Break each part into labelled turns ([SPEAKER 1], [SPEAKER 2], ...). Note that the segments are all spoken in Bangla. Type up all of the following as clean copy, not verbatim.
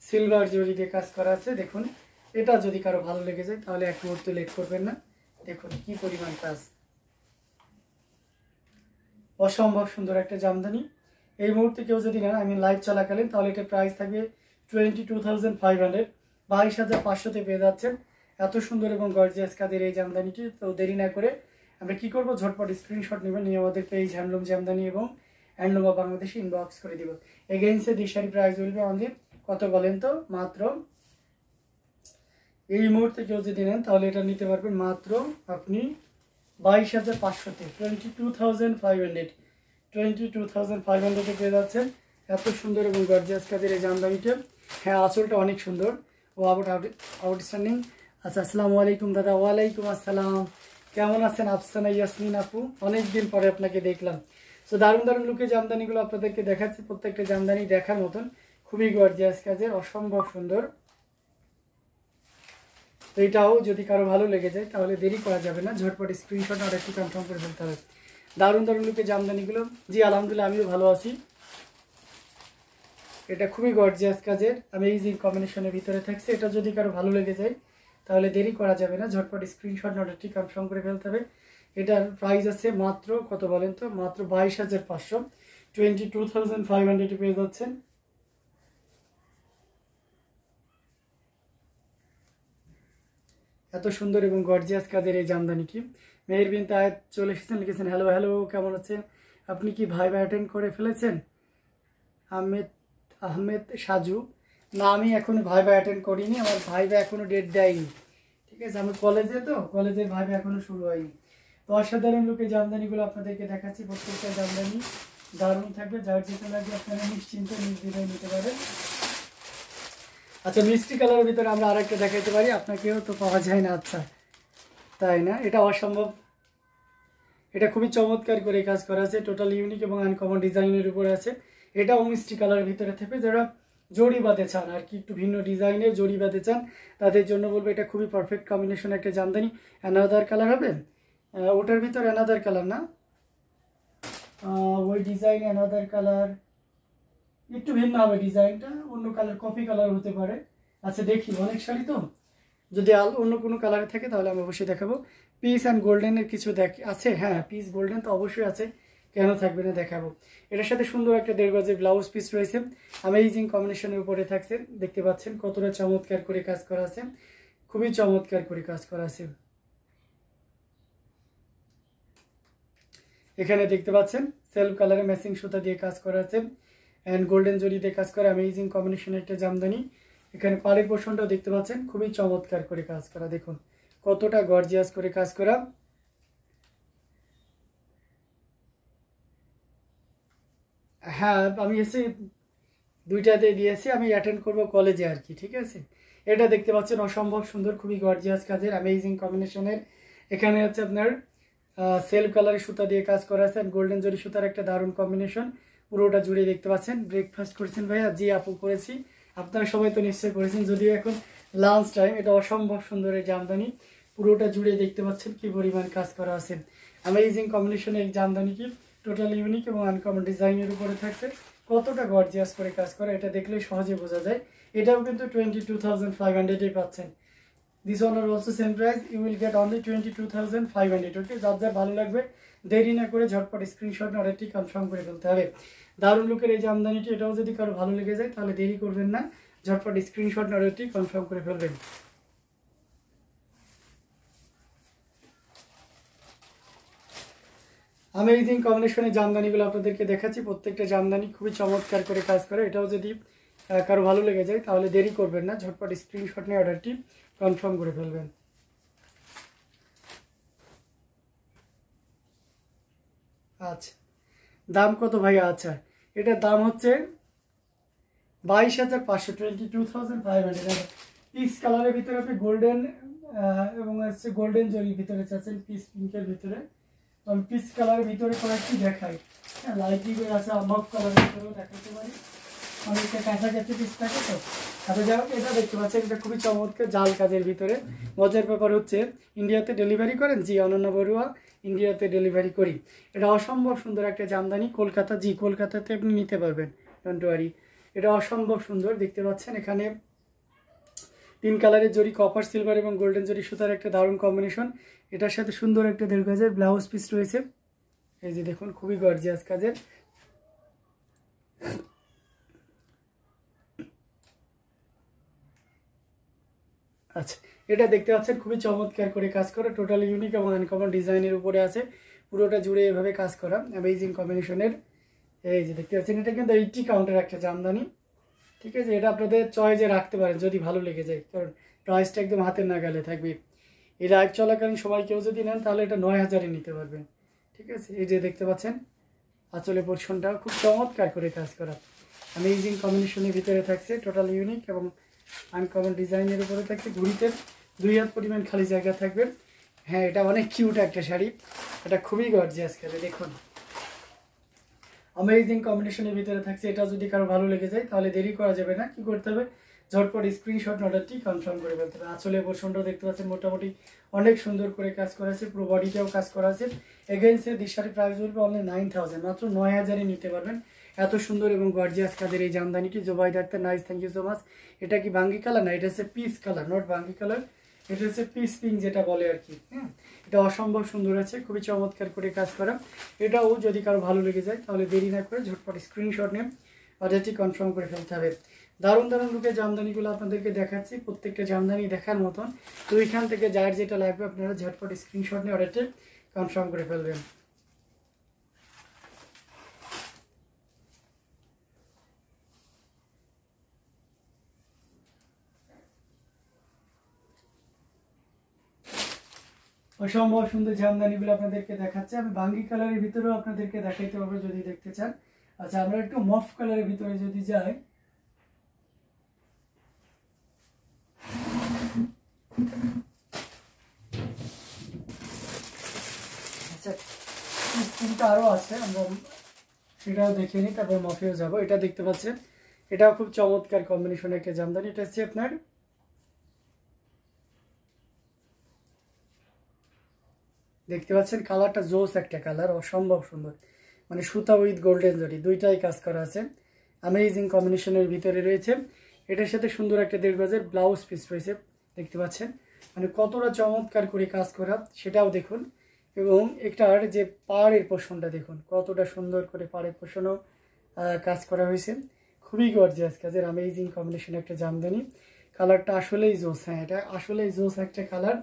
[SPEAKER 1] সিলভার জরি দিয়ে কাজ করা আছে। দেখুন, এটা যদি কারো ভালো লেগে যায় তাহলে এক মুহূর্তে লেট করবেন না। দেখুন কি পরিমাণ কাজ, অসম্ভব সুন্দর একটা জামদানি। এই মুহূর্তে কেউ যদি নেন, আমি লাইভ চলাকালীন, তাহলে এটার প্রাইস থাকবে 22,500, 22,500-তে পেয়ে যাচ্ছেন এত সুন্দর এবং গর্জিয়াস কাজের এই জামদানিটি। তো দেরি না করে আমরা কি করব, ঝটপট স্ক্রিনশট নেবেন, নিয়ে আমাদের পেজ হ্যান্ডলুম জামদানি এবং হ্যান্ডলুম অফ বাংলাদেশ ইনবক্স করে দিব। এগেইনসে দিশারি প্রাইস বলবে অনলি কত বলেন তো, মাত্র এই মুহূর্তে কেউ যদি নেন তাহলে এটা নিতে পারবেন মাত্র আপনি 22,500-তে, 22,500 পেয়ে যাচ্ছেন এত সুন্দর এবং গর্জিয়াস কাজের এই জামদানিটা। হ্যাঁ, আঁচলটা অনেক সুন্দর ও আউটস্ট্যান্ডিং। আচ্ছা, আসসালামু আলাইকুম দাদা। ওয়ালাইকুম আসসালাম, কেমন আছেন আফসানা ইয়াসমিন আপু? অনেকদিন পরে আপনাকে দেখলাম। সো দারুণ দারুণ লুকে জামদানিগুলো আপনাদেরকে দেখাচ্ছি, প্রত্যেকটা জামদানি দেখার মতন, খুবই গর্জিয়াস কাজের, অসম্ভব সুন্দর। তো এটাও যদি কারো ভালো লেগে যায় তাহলে দেরি করা যাবে না, ঝটপট স্ক্রিনশট আর একটু কনফার্ম করে ফেলতে হবে। দারুণ দারুণ লুকে জামদানিগুলো। জি আলহামদুলিল্লাহ, আমিও ভালো আছি। এটা খুবই গর্জিয়াস কাজের, অ্যামেজিং কম্বিনেশনের ভিতরে থাকছে। এটা যদি কারো ভালো লেগে যায় তাহলে দেরি করা যাবে না, ঝটপট স্ক্রিনশট অর্ডারটি কনফার্ম করে ফেলতে হবে। এটার প্রাইস আছে মাত্র কত বলেন তো, মাত্র 22,500, 22,500 পেয়ে যাচ্ছেন। এত সুন্দর এবং গর্জিয়াস কাজের এই জামদানিটি। মেহের বিন তায়েদ চলে এসেছেন, লিখেছেন হ্যালো হ্যালো, কেমন আছেন আপনি? কি ভাইবা অ্যাটেন্ড করে ফেলেছেন? আহমেদ সাজু, না আমি এখনো ভাইবা অ্যাটেন্ড করিনি, আমার ভাইবা এখনো ডেট দেয়নি, ঠিক আছে। আমি কলেজে, তো কলেজের ভাইবা এখনো শুরু হয়নি। তো অসাধারণ লোকে জামদানিগুলো আপনাদেরকে দেখাচ্ছি, প্রত্যেকটা জামদানি দারুণ থাকবে, যার যেটা লাগবে আপনারা নিশ্চিন্তে নির্দ্বিধায় নিতে পারেন। আচ্ছা, মিষ্টি কালারের ভিতরে আমরা আরেকটা দেখাইতে পারি, আপনাকেও তো পাওয়া যায় না। আচ্ছা, তাই না? এটা অসম্ভব, এটা খুবই চমৎকার করে কাজ করা আছে, টোটাল ইউনিক এবং আনকমন ডিজাইনের উপরে আছে। এটাও মিষ্টি কালারের ভিতরে থাকবে। যারা জড়ি বাঁধে চান আর কি, একটু ভিন্ন ডিজাইনের জড়ি বাঁধে চান, তাদের জন্য বলবো এটা খুবই পারফেক্ট কম্বিনেশন একটা জামদানি। অ্যানাদার কালার হবে, ওটার ভিতর অ্যানাদার কালার না, ওই ডিজাইন অ্যানাদার কালার একটু ভিন্ন হবে, ডিজাইনটা অন্য কালার, কফি কালার হতে পারে। আচ্ছা দেখি, অনেক শাড়ি তো, যদি অন্য কোনো কালারে থাকে তাহলে আমি অবশ্যই দেখাবো। পিস অ্যান্ড গোল্ডেনের কিছু আছে, হ্যাঁ পিস গোল্ডেন তো অবশ্যই আছে, কেন থাকবে না, দেখাবো। এটার সাথে সুন্দর একটা 1.5 গজের ব্লাউজ পিস রয়েছে, অ্যামেজিং কম্বিনেশনের উপরে থাকছে। দেখতে পাচ্ছেন কতটা চমৎকার করে কাজ করা আছে, খুবই চমৎকার করে কাজ করা আছে। এখানে দেখতে পাচ্ছেন সেলফ কালারে ম্যাচিং সুতা দিয়ে কাজ করা আছে অ্যান্ড গোল্ডেন জরি দিয়ে কাজ করা, অ্যামেজিং কম্বিনেশনের একটা জামদানি। এখানে পাড়ের পোর্শনটাও দেখতে পাচ্ছেন খুবই চমৎকার করে কাজ করা, দেখুন কতটা গর্জিয়াস করে কাজ করা। হ্যাঁ, আমি এসে দুইটাতে দিয়েছি, আমি অ্যাটেন্ড করব কলেজে আর কি, ঠিক আছে। এটা দেখতে পাচ্ছেন অসম্ভব সুন্দর, খুবই গর্জিয়াস কাজের, অ্যামেজিং কম্বিনেশনের। এখানে হচ্ছে আপনার সেলফ কালারের সুতা দিয়ে কাজ করা আছে, গোল্ডেন জরি সুতার একটা দারুণ কম্বিনেশন, পুরোটা জুড়ে দেখতে পাচ্ছেন। ব্রেকফাস্ট করেছেন ভাইয়া? জি আপু করেছি, আপনারা সবাই তো নিশ্চয়ই করেছেন, যদিও এখন লাঞ্চ টাইম। এটা অসম্ভব সুন্দর এই জামদানি, পুরোটা জুড়ে দেখতে পাচ্ছেন কি পরিমাণ কাজ করা আছে। অ্যামেজিং কম্বিনেশনের এই জামদানিটি টোটাল ইউনিক এবং আনকমন ডিজাইনের উপরে থাকছে, কতটা গর্জিয়াস করে কাজ করা এটা দেখলে সহজে বোঝা যায়। এটাও কিন্তু 22,500 পাচ্ছেন। This one are also same price, you will get only 22,500। Okay, যার যার ভালো লাগবে দেরি না করে ঝটপট স্ক্রিনশট অর্ডারটি কনফার্ম করে ফেলতে হবে। দারুণ লুকের এই জামদানিটি, এটাও যদি কারো ভালো লেগে যায় তাহলে দেরি করবেন না, ঝটপট স্ক্রিনশট অর্ডারটি কনফার্ম করে ফেলবেন। অ্যামেজিং কম্বিনেশনের জামদানিগুলো আপনাদেরকে দেখাচ্ছি, প্রত্যেকটা জামদানি খুবই চমৎকার করে কাজ করে। এটাও যদি কারো ভালো লেগে যায় তাহলে দেরি করবেন না, ঝটপট স্ক্রিনশট নিয়ে অর্ডারটি কনফার্ম করে ফেলবেন। আচ্ছা, দাম কত ভাইয়া? আচ্ছা, এটার দাম হচ্ছে 22,500, 22,500। পিস কালারের ভিতরে আপনি গোল্ডেন এবং হচ্ছে গোল্ডেন জরির ভিতরে চাচ্ছেন, পিস পিঙ্কের ভিতরে। আমি পিস কালারের ভিতরে কয়েকটি দেখাই, হ্যাঁ লাইট ডিপের আছে, মফ কালারের ভিতরেও দেখাতে পারি, অনেকটা কাছাকাছি পিস থাকে তো। আচ্ছা যাই হোক, এটা দেখতে পাচ্ছেন এটা খুবই চমৎকার জাল কাজের ভিতরে। মজার ব্যাপার হচ্ছে ইন্ডিয়াতে ডেলিভারি করেন? জি, অনন্যা বড়ুয়া, ইন্ডিয়াতে ডেলিভারি করি। এটা অসম্ভব সুন্দর একটা জামদানি, কলকাতা, জি কলকাতাতে আপনি নিতে পারবেন, ডোন্ট ওয়ারি। এটা অসম্ভব সুন্দর দেখতে পাচ্ছেন। এখানে 3 কালারের জরি, কপার সিলভার এবং গোল্ডেন জরি সুতার একটা দারুণ কম্বিনেশন। এটার সাথে সুন্দর একটা 1.5 গজের ব্লাউজ পিস রয়েছে। এই যে দেখুন, খুবই গর্জিয়াস কাজের। আচ্ছা, এটা দেখতে পাচ্ছেন খুবই চমৎকার করে কাজ করা, টোটালি ইউনিক এবং আনকমন ডিজাইনের উপরে আছে। পুরোটা জুড়ে এভাবে কাজ করা, অ্যামেজিং কম্বিনেশনের। এই যে দেখতে পাচ্ছেন, এটা কিন্তু 80 কাউন্টের একটা জামদানি। ঠিক আছে, এটা আপনাদের চয়েসে রাখতে পারেন যদি ভালো লেগে যায়, কারণ প্রাইসটা একদম হাতের নাগালে থাকবে। এই লাইভ চলাকালীন সময় কেউ যদি নেন তাহলে এটা 9000-এ নিতে পারবেন। ঠিক আছে, এই যে দেখতে পাচ্ছেন আঁচলের পোর্শনটা খুব চমৎকার করে কাজ করা, অ্যামেজিং কম্বিনেশনের ভিতরে থাকছে, টোটাল ইউনিক এবং আনকমন ডিজাইনের উপরে থাকছে। ঘুড়িতে 2 হাত পরিমাণ খালি জায়গা থাকবে। হ্যাঁ, এটা অনেক কিউট একটা শাড়ি, এটা খুবই গর্জিয়াস কাজে। দেখুন অ্যামেজিং কম্বিনেশনের ভিতরে থাকছে। এটা যদি কারো ভালো লেগে যায় তাহলে দেরি করা যাবে না, কি করতে হবে, ঝটপট স্ক্রিনশট অর্ডারটি কনফার্ম করে ফেলতে হবে। আঁচলের পোর্শনটাও দেখতে পাচ্ছেন মোটামুটি অনেক সুন্দর করে কাজ করা আছে, পুরো বডিতেও কাজ করা আছে। এগেইনস্টে দিস শাড়ির প্রাইস বলবে অনলি 9000, মাত্র 9000-এ নিতে পারবেন। এত সুন্দর এবং গর্জিয়াস কাজের এই জামদানিটি। Jobaid Akhtar, nice, thank you so much. এটা কি বাঙ্গি কালার না, এটা হচ্ছে পিস কালার, নট বাঙ্গি কালার, এটা হচ্ছে পিস পিঙ্ক যেটা বলে আর কি। হ্যাঁ, এটা অসম্ভব সুন্দর আছে, খুবই চমৎকার করে কাজ করা। এটাও যদি কারো ভালো লেগে যায় তাহলে দেরি না করে ঝটপট স্ক্রিনশট নিয়ে অর্ডারটি কনফার্ম করে ফেলতে হবে। দারুণ দারুণ লুকের জামদানিগুলো আপনাদেরকে দেখাচ্ছি, প্রত্যেকটা জামদানি দেখার মতন। তো এখান থেকে যার যেটা লাগবে আপনারা ঝটপট স্ক্রিনশট নিয়ে অর্ডারটি কনফার্ম করে ফেলবেন। অসম্ভব সুন্দর জামদানিগুলো আপনাদেরকে দেখাচ্ছে। আমি বাঙ্গি কালারের ভিতরেও আপনাদেরকে দেখাইতে পারবো যদি দেখতে চান। আচ্ছা, আমরা একটু মফ কালারের ভিতরে যদি যাই, আচ্ছা স্কিনটা আরও আছে, আমরা সেটাও দেখে নিই, তারপর মফেও যাবো। এটা দেখতে পাচ্ছেন, এটাও খুব চমৎকার কম্বিনেশন একটা জামদানি। এটা হচ্ছে আপনার দেখতে পাচ্ছেন কালারটা জোস একটা কালার, অসম্ভব সুন্দর, মানে সুতা উইথ গোল্ডেন জরি দুইটাই কাজ করা আছে, অ্যামেজিং কম্বিনেশনের ভিতরে রয়েছে। এটার সাথে সুন্দর একটা 1.5 গজের ব্লাউজ পিস রয়েছে, দেখতে পাচ্ছেন মানে কতটা চমৎকার করে কাজ করা সেটাও দেখুন। এবং একটার যে পাড়ের পোর্শনটা দেখুন কতটা সুন্দর করে পাড়ের পোর্শনও কাজ করা হয়েছে, খুবই গর্জিয়াস কাজের অ্যামেজিং কম্বিনেশন একটা জামদানি। কালারটা আসলেই জোস, হ্যাঁ এটা আসলেই জোস একটা কালার।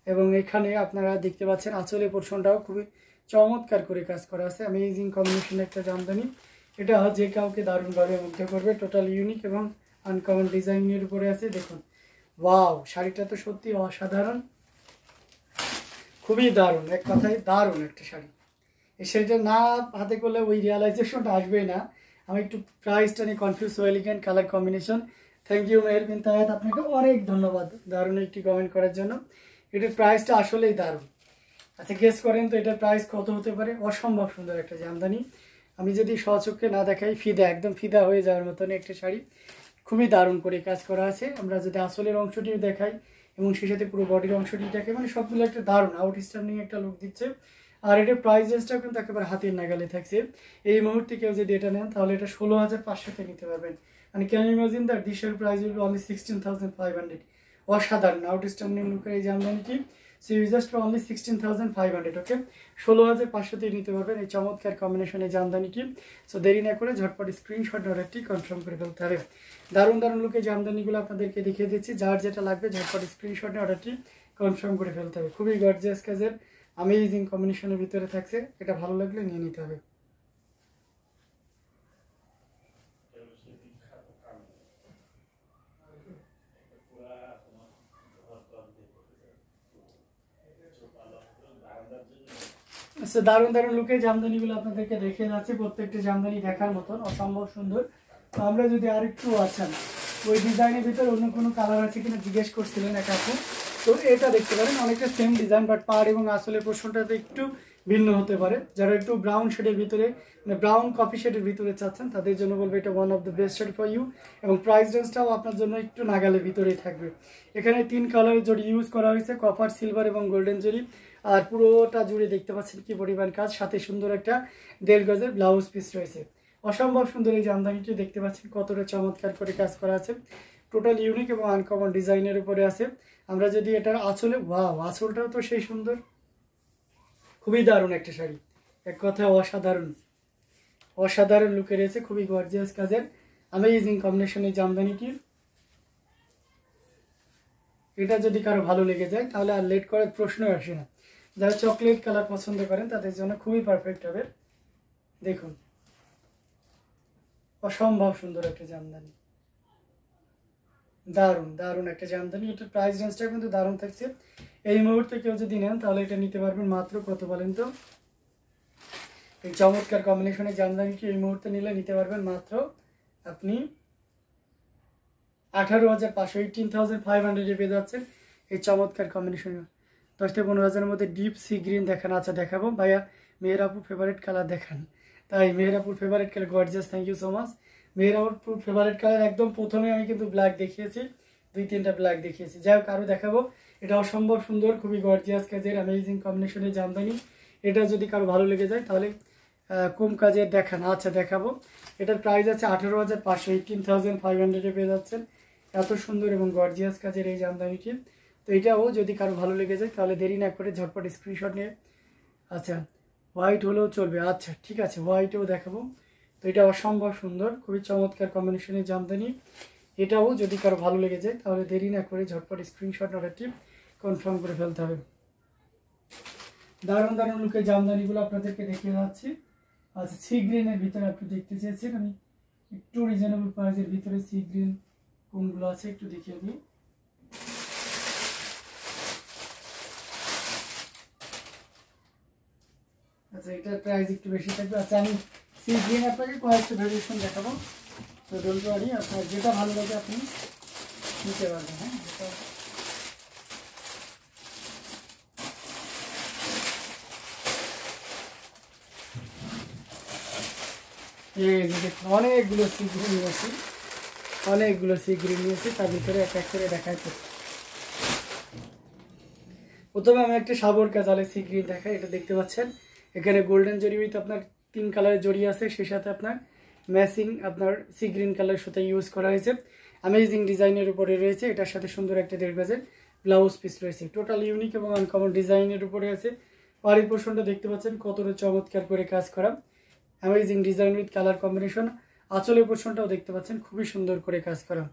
[SPEAKER 1] এবং এখানে আপনারা দেখতে পাচ্ছেন আঁচলের পোর্শনটাও খুবই চমৎকার করে কাজ করা আছে, অ্যামেজিং কম্বিনেশন একটা জামদানি। এটা যে কাউকে দারুণভাবে মুগ্ধ করবে, টোটাল ইউনিক এবং আনকমন ডিজাইনের উপরে আছে। দেখুন ওয়াও, শাড়িটা তো সত্যি অসাধারণ, খুবই দারুণ, এক কথায় দারুণ একটা শাড়ি। এই শাড়িটা না হাতে করলে ওই রিয়ালাইজেশনটা আসবেই না। আমি একটু প্রাইসটা নিয়ে কনফিউজ হয়ে লিখেন, colour combination. Thank you Meher Bin Tahed, আপনাকে অনেক ধন্যবাদ দারুণ একটি কমেন্ট করার জন্য। এটার প্রাইসটা আসলেই দারুণ। আচ্ছা গেস করেন তো এটার প্রাইস কত হতে পারে? অসম্ভব সুন্দর একটা জামদানি, আমি যদি স্বচক্ষে না দেখাই ফিদা, একদম ফিদা হয়ে যাওয়ার মতন একটা শাড়ি, খুবই দারুণ করে কাজ করা আছে। আমরা যদি আসলের অংশটিও দেখাই এবং সেই সাথে পুরো বডির অংশটি দেখে, মানে সবগুলো একটা দারুণ আউটস্ট্যান্ডিং একটা লুক দিচ্ছে। আর এটার প্রাইস রেঞ্জটাও কিন্তু একেবারে হাতের নাগালে থাকছে। এই মুহূর্তে কেউ যদি এটা নেন তাহলে এটা 16,500-তে নিতে পারবেন। মানে ক্যান ইমাজিন দ্যাট দিস এর প্রাইস উইল বি অনলি 16,500। অসাধারণ আউটস্ট্যান্ডিং লুকের এই জামদানিটি। সো ইউ জাস্ট অনলি 16,500, ওকে 16,500-তেই নিতে পারবেন এই চমৎকার কম্বিনেশনের জামদানিটি। সো দেরি না করে ঝটপট স্ক্রিনশট অর্ডারটি কনফার্ম করে ফেলতে হবে। দারুণ দারুণ লুকের জামদানিগুলো আপনাদেরকে দেখিয়ে দিচ্ছি, যার যেটা লাগবে ঝটপট স্ক্রিনশটে অর্ডারটি কনফার্ম করে ফেলতে হবে। খুবই গর্জিয়াস কাজের অ্যামেজিং কম্বিনেশনের ভিতরে থাকছে, এটা ভালো লাগলে নিয়ে নিতে হবে। আচ্ছা দারুণ দারুণ লুকে জামদানিগুলো আপনাদেরকে দেখে যাচ্ছি, প্রত্যেকটা জামদানি দেখার মতন অসম্ভব সুন্দর। তো আমরা যদি আরেকটু আছেন ওই ডিজাইনের ভিতরে অন্য কোনো কালার আছে কিনা জিজ্ঞেস করছিলেন এক আপু, তো এটা দেখতে পারেন অনেকটা সেম ডিজাইন, বাট পাড় এবং আসলের পোর্শনটাতে একটু ভিন্ন হতে পারে। যারা একটু ব্রাউন শেডের ভিতরে মানে ব্রাউন কফি শেডের ভিতরে চাচ্ছেন তাদের জন্য বলবো এটা one of the best shade for you, এবং প্রাইস রেঞ্জটাও আপনার জন্য একটু নাগালের ভিতরেই থাকবে। এখানে 3 কালারের জড়ি ইউজ করা হয়েছে, কপার, সিলভার এবং গোল্ডেন জড়ি। আর পুরোটা জুড়ে দেখতে পাচ্ছেন কি পরিমাণ কাজ, সাথে সুন্দর একটা 1.5 গজের ব্লাউজ পিস রয়েছে। অসম্ভব সুন্দর এই জামদানিটি দেখতে পাচ্ছেন কতটা চমৎকার করে কাজ করা আছে। টোটাল ইউনিক এবং আনকমন ডিজাইনের উপরে আছে। আমরা যদি এটার আঁচলে, ওয়াও, আঁচলটাও তো সেই সুন্দর, খুবই দারুণ একটা শাড়ি, এক কথায় অসাধারণ, অসাধারণ লুকে রয়েছে, খুবই গর্জিয়াস কাজের অ্যামেজিং কম্বিনেশনের জামদানিটি। এটা যদি কারো ভালো লেগে যায় তাহলে আর লেট করার প্রশ্নই আসে না। যারা চকলেট কালার পছন্দ করেন তাদের জন্য খুবই পারফেক্ট হবে। দেখুন অসম্ভব সুন্দর একটা জামদানি, দারুণ দারুণ একটা জামদানি। এটার প্রাইস রেঞ্জটা কিন্তু দারুণ থাকছে। এই মুহূর্তে কেউ যদি নেন তাহলে এটা নিতে পারবেন মাত্র কত বলেন তো? এই চমৎকার কম্বিনেশনের জামদানিটি এই মুহূর্তে নিলে নিতে পারবেন মাত্র আপনি 18,500, 18,500 পেয়ে যাচ্ছেন এই চমৎকার কম্বিনেশন। 10 থেকে 15,000-এর মধ্যে ডিপ সি গ্রিন দেখান। আচ্ছা দেখাবো ভাইয়া, মেহেরাপুর ফেভারিট কালার দেখান। তাই Meherapur favourite colour, gorgeous, thank you so much. Meherapur favourite colour একদম প্রথমে আমি কিন্তু ব্ল্যাক দেখিয়েছি, 2-3টা ব্ল্যাক দেখিয়েছি। যাই হোক, আরও দেখাবো। এটা অসম্ভব সুন্দর, খুবই গর্জিয়াস কাজের অ্যামেজিং কম্বিনেশনের জামদানি। এটা যদি কারো ভালো লেগে যায় তাহলে কম কাজের দেখান। আচ্ছা দেখাবো। এটার প্রাইস আছে 18,500, 18,500 পেয়ে যাচ্ছেন। এত সুন্দর এবং গর্জিয়াস কাজের এই জামদানিটি। তো এটাও যদি কারো ভালো লেগে যায় তাহলে দেরি না করে ঝটপট স্ক্রিনশট নিয়ে, আচ্ছা হোয়াইট হলেও চলবে, আচ্ছা ঠিক আছে হোয়াইটেও দেখাবো। তো এটা অসম্ভব সুন্দর, খুবই চমৎকার কম্বিনেশনের জামদানি। এটাও যদি কারো ভালো লেগে যায় তাহলে দেরি না করে ঝটপট স্ক্রিনশট অর্ডারটি কনফার্ম করে ফেলতে হবে। দারুণ দারুণ লুকের জামদানিগুলো আপনাদেরকে দেখিয়ে যাচ্ছি। আচ্ছা, সি গ্রিনের ভিতরে আপনি দেখতে চেয়েছেন, আমি একটু রিজনেবল প্রাইসের ভিতরে সি গ্রিন কোনগুলো আছে একটু দেখিয়ে দিই। আচ্ছা, এটার প্রাইস একটু বেশি থাকবে। আচ্ছা, আমি সি গ্রিন আপনাকে কয়েকটা ভেরিয়েশন দেখাবো, তো ডোন্ট ওয়ারি, আপনার যেটা ভালো লাগে আপনি নিতে পারবেন। হ্যাঁ, এই যে দেখুন অনেকগুলো সি গ্রিন নিয়েছি, অনেকগুলো সি গ্রিন নিয়েছি, তার ভিতরে এক এক করে দেখাচ্ছি। প্রথমে আমি একটা সাবর কাজালে সি গ্রিন দেখাই। এটা দেখতে পাচ্ছেন এখানে গোল্ডেন জরি উইথ আপনার 3 কালারের জড়ি আছে, সেই সাথে আপনার ম্যাচিং আপনার সি গ্রিন কালারের সাথে ইউজ করা হয়েছে। অ্যামেজিং ডিজাইনের উপরে রয়েছে। এটার সাথে সুন্দর একটা 1.5 গজের ব্লাউজ পিস রয়েছে। টোটাল ইউনিক এবং আনকমন ডিজাইনের উপরে আছে। পাড়ির পোর্শনটা দেখতে পাচ্ছেন কতটা চমৎকার করে কাজ করা, amazing design with colour combination. আঁচলের পোর্শনটাও দেখতে পাচ্ছেন খুবই সুন্দর করে কাজ করা।